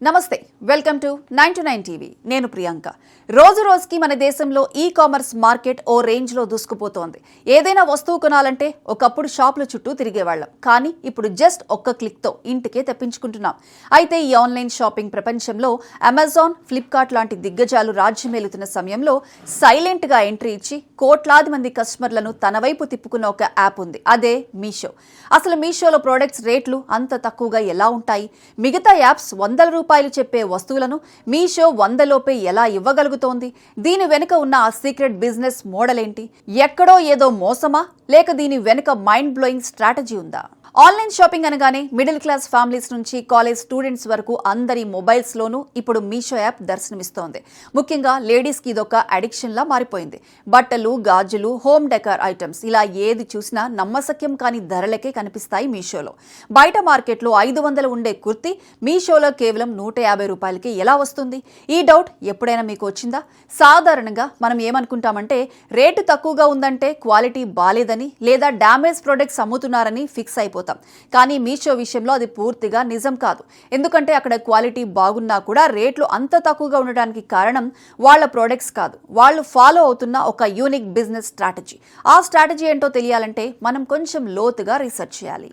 నమస్తే welcome to 9 TV నేను ప్రియాంక రోజు రోజుకి మన దేశంలో ఈ-కామర్స్ మార్కెట్ ఓ రేంజ్ లో దూసుకుపోతోంది. ఏదైనా వస్తువు కొనాలంటే ఒకప్పుడు షాపుల చుట్టూ తిరిగేవాళ్ళం, కానీ ఇప్పుడు జస్ట్ ఒక్క క్లిక్ తో ఇంటికే తెప్పించుకుంటున్నాం. అయితే ఈ ఆన్లైన్ షాపింగ్ ప్రపంచంలో అమెజాన్, ఫ్లిప్కార్ట్ లాంటి దిగ్గజాలు రాజ్యమేలుతున్న సమయంలో సైలెంట్ గా ఎంట్రీ ఇచ్చి కోట్లాది మంది కస్టమర్లను తన వైపు తిప్పుకున్న ఒక యాప్ ఉంది, అదే మీషో. అసలు మీషోలో ప్రొడక్ట్స్ రేట్లు అంత తక్కువగా ఎలా ఉంటాయి? మిగతా యాప్స్ వందల రూపాయలు చెప్పే వస్తువులను మీషో 100 లోపే ఎలా ఇవ్వగలుగుతోంది? దీని వెనుక ఉన్న ఆ సీక్రెట్ బిజినెస్ మోడల్ ఏంటి? ఎక్కడో ఏదో మోసమా, లేక దీని వెనుక మైండ్ బ్లోయింగ్ స్ట్రాటజీ ఉందా? ఆన్లైన్ షాపింగ్ అనగానే మిడిల్ క్లాస్ ఫ్యామిలీస్ నుంచి కాలేజ్ స్టూడెంట్స్ వరకు అందరి మొబైల్స్ లోనూ ఇప్పుడు మీషో యాప్ దర్శనమిస్తోంది. ముఖ్యంగా లేడీస్ కి ఇదొక అడిక్షన్ లా మారిపోయింది. బట్టలు, గాజులు, హోమ్ డెకార్ ఐటమ్స్ ఇలా ఏది చూసినా నమ్మశక్యం కాని ధరలకే కనిపిస్తాయి మీషోలో. బయట మార్కెట్లో 500 ఉండే కుర్తీ మీషోలో కేవలం 150 రూపాయలకి ఎలా వస్తుంది? ఈ డౌట్ ఎప్పుడైనా మీకు వచ్చిందా? సాధారణంగా మనం ఏమనుకుంటామంటే రేటు తక్కువగా ఉందంటే క్వాలిటీ బాలేదని లేదా డ్యామేజ్ ప్రొడక్ట్స్ అమ్ముతున్నారని ఫిక్స్ అయిపోతాం. కానీ మీషో విషయంలో అది పూర్తిగా నిజం కాదు. ఎందుకంటే అక్కడ క్వాలిటీ బాగున్నా కూడా రేట్లు అంత తక్కువగా ఉండడానికి కారణం వాళ్ళ ప్రొడక్ట్స్ కాదు, వాళ్ళు ఫాలో అవుతున్న ఒక యూనిక్ బిజినెస్ స్ట్రాటజీ. ఆ స్ట్రాటజీ ఏంటో తెలియాలంటే మనం కొంచెం లోతుగా రీసెర్చ్ చేయాలి.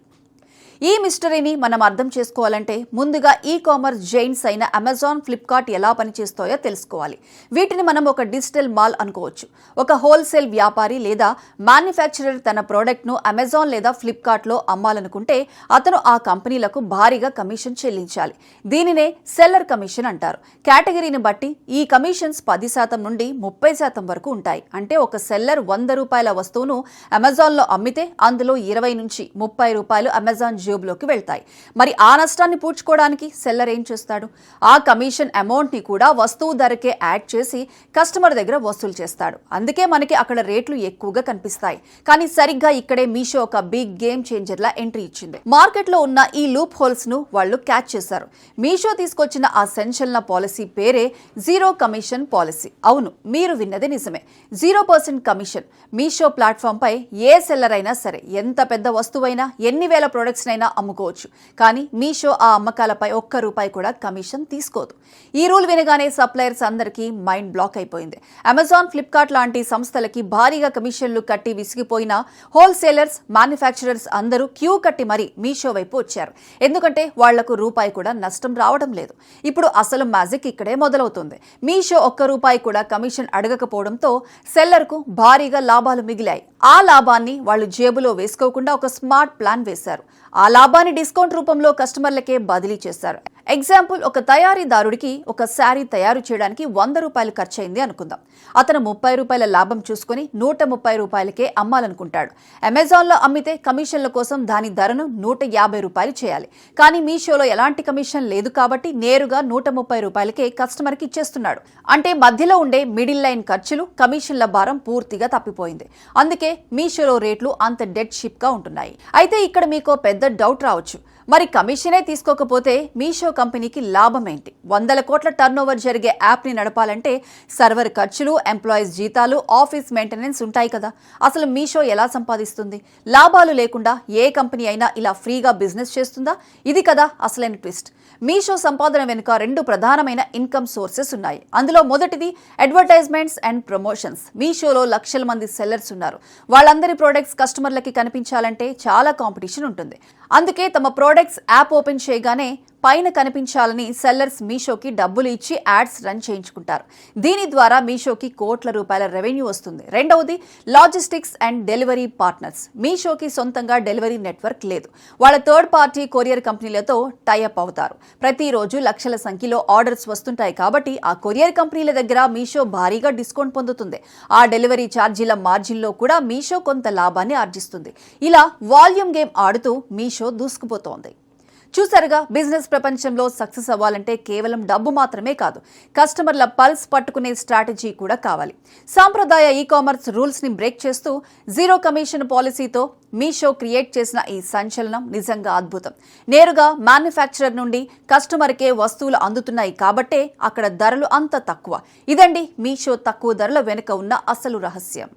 ఈ మిస్టరీని మనం అర్థం చేసుకోవాలంటే ముందుగా ఈ-కామర్స్ జైంట్స్ అయిన అమెజాన్, ఫ్లిప్కార్ట్ ఎలా పనిచేస్తాయో తెలుసుకోవాలి. వీటిని మనం ఒక డిజిటల్ మాల్ అనుకోవచ్చు. ఒక హోల్సేల్ వ్యాపారి లేదా మ్యానుఫ్యాక్చరర్ తన ప్రోడక్ట్ను అమెజాన్ లేదా ఫ్లిప్కార్ట్లో అమ్మాలనుకుంటే అతను ఆ కంపెనీలకు భారీగా కమిషన్ చెల్లించాలి. దీనినే సెల్లర్ కమిషన్ అంటారు. కేటగిరీని బట్టి ఈ కమిషన్స్ 10% నుండి 30% వరకు ఉంటాయి. అంటే ఒక సెల్లర్ 100 రూపాయల వస్తువును అమెజాన్లో అమ్మితే అందులో 20 నుంచి 30 రూపాయలు అమెజాన్ జేబులోకి వెళ్తాయి. మరి ఆ నష్టాన్ని పూడ్చుకోవడానికి సెల్లర్ ఏం చేస్తాడు? ఆ కమిషన్ అమౌంట్ ని కూడా వస్తువు ధరకే యాడ్ చేసి కస్టమర్ దగ్గర వసూలు చేస్తాడు. అందుకే మనకి అక్కడ రేట్లు ఎక్కువగా కనిపిస్తాయి. కానీ సరిగ్గా ఇక్కడే మీషో ఒక బిగ్ గేమ్ చేంజర్ లా ఎంట్రీ ఇచ్చింది. మార్కెట్ లో ఉన్న ఈ లూప్ హోల్స్ ను వాళ్ళు క్యాచ్ చేశారు. మీషో తీసుకొచ్చిన ఆ సెన్షల్ పాలసీ పేరే జీరో కమిషన్ పాలసీ. అవును, మీరు విన్నది నిజమే, 0% కమిషన్. మీషో ప్లాట్ఫామ్ పై ఏ సెల్లర్ అయినా సరే ఎంత పెద్ద వస్తువైనా ఎన్ని వేల ప్రొడక్ట్స్ అమ్ముకోవచ్చు. కానీ మీషో ఆ అమ్మకాలపై ₹1 కూడా కమిషన్ తీసుకోదు. ఈ రూల్ వినగానే సప్లయర్స్ అందరికీ మైండ్ బ్లాక్ అయిపోయింది. అమెజాన్, ఫ్లిప్కార్ట్ లాంటి సంస్థలకి భారీగా కమిషన్లు కట్టి విసిగిపోయిన హోల్సేలర్స్, మ్యానుఫ్యాక్చరర్స్ అందరూ క్యూ కట్టి మరీ మీషో వైపు వచ్చారు. ఎందుకంటే వాళ్లకు ₹1 కూడా నష్టం రావడం లేదు. ఇప్పుడు అసలు మ్యాజిక్ ఇక్కడే మొదలవుతుంది. మీషో ₹1 కూడా కమిషన్ అడగకపోవడంతో సెల్లర్కు భారీగా లాభాలు మిగిలాయి. ఆ లాభాన్ని వాళ్ళు జేబులో వేసుకోకుండా ఒక స్మార్ట్ ప్లాన్ వేశారు. ఆ లాభాన్ని డిస్కౌంట్ రూపంలో కస్టమర్లకే బదిలీ చేశారు. ఎగ్జాంపుల్, ఒక తయారీదారుడికి ఒక శారీ తయారు చేయడానికి ₹100 ఖర్చయింది అనుకుందాం. అతను ₹30 లాభం చూసుకుని ₹130కే అమ్మాలనుకుంటాడు. అమెజాన్లో అమ్మితే కమిషన్ల కోసం దాని ధరను ₹150 చేయాలి. కానీ మీషోలో ఎలాంటి కమిషన్ లేదు కాబట్టి నేరుగా ₹130కే కస్టమర్కి ఇచ్చేస్తున్నాడు. అంటే మధ్యలో ఉండే మిడిల్ లైన్ ఖర్చులు, కమిషన్ల భారం పూర్తిగా తప్పిపోయింది. అందుకే మీషోలో రేట్లు అంత డెడ్ షిప్ గా ఉంటున్నాయి. అయితే ఇక్కడ మీకు పెద్ద డౌట్ రావచ్చు, మరి కమిషనే తీసుకోకపోతే మీషో కంపెనీకి లాభం ఏంటి? 100 కోట్ల టర్నోవర్ జరిగే యాప్ ని నడపాలంటే సర్వర్ ఖర్చులు, ఎంప్లాయీస్ జీతాలు, ఆఫీస్ మెయింటెనెన్స్ ఉంటాయి కదా. అసలు మీషో ఎలా సంపాదిస్తుంది? లాభాలు లేకుండా ఏ కంపెనీ అయినా ఇలా ఫ్రీగా బిజినెస్ చేస్తుందా? ఇది కదా అసలైన ట్విస్ట్. మీషో సంపాదన వెనుక 2 ప్రధానమైన ఇన్కమ్ సోర్సెస్ ఉన్నాయి. అందులో మొదటిది అడ్వర్టైజ్మెంట్స్ అండ్ ప్రమోషన్స్. మీషోలో లక్షల మంది సెల్లర్స్ ఉన్నారు. వాళ్ళందరి ప్రొడక్ట్స్ కస్టమర్లకి కనిపించాలంటే చాలా కాంపిటీషన్ ఉంటుంది. అందుకే తమ ప్రొడక్ట్స్ యాప్ ఓపెన్ చేయగానే పైన కనిపించాలని సెల్లర్స్ మీషోకి డబ్బులు ఇచ్చి యాడ్స్ రన్ చేయించుకుంటారు. దీని ద్వారా మీషోకి కోట్ల రూపాయల రెవెన్యూ వస్తుంది. రెండవది లాజిస్టిక్స్ అండ్ డెలివరీ పార్ట్నర్స్. మీషోకి సొంతంగా డెలివరీ నెట్వర్క్ లేదు. వాళ్ళ థర్డ్ పార్టీ కొరియర్ కంపెనీలతో టైఅప్ అవుతారు. ప్రతిరోజు లక్షల సంఖ్యలో ఆర్డర్స్ వస్తుంటాయి కాబట్టి ఆ కొరియర్ కంపెనీల దగ్గర మీషో భారీగా డిస్కౌంట్ పొందుతుంది. ఆ డెలివరీ ఛార్జీల మార్జిన్లో కూడా మీషో కొంత లాభాన్ని ఆర్జిస్తుంది. ఇలా వాల్యూమ్ గేమ్ ఆడుతూ మీషో దూసుకుపోతోంది. చూసారుగా, బిజినెస్ ప్రపంచంలో సక్సెస్ అవ్వాలంటే కేవలం డబ్బు మాత్రమే కాదు, కస్టమర్ల పల్స్ పట్టుకునే స్ట్రాటజీ కూడా కావాలి. సాంప్రదాయ ఈ-కామర్స్ రూల్స్ ని బ్రేక్ చేస్తూ జీరో కమిషన్ పాలసీతో మీషో క్రియేట్ చేసిన ఈ సంచలనం నిజంగా అద్భుతం. నేరుగా మ్యానుఫ్యాక్చరర్ నుండి కస్టమర్కే వస్తువులు అందుతున్నాయి కాబట్టే అక్కడ ధరలు అంత తక్కువ. ఇదండి మీషో తక్కువ ధరల వెనుక ఉన్న అసలు రహస్యం.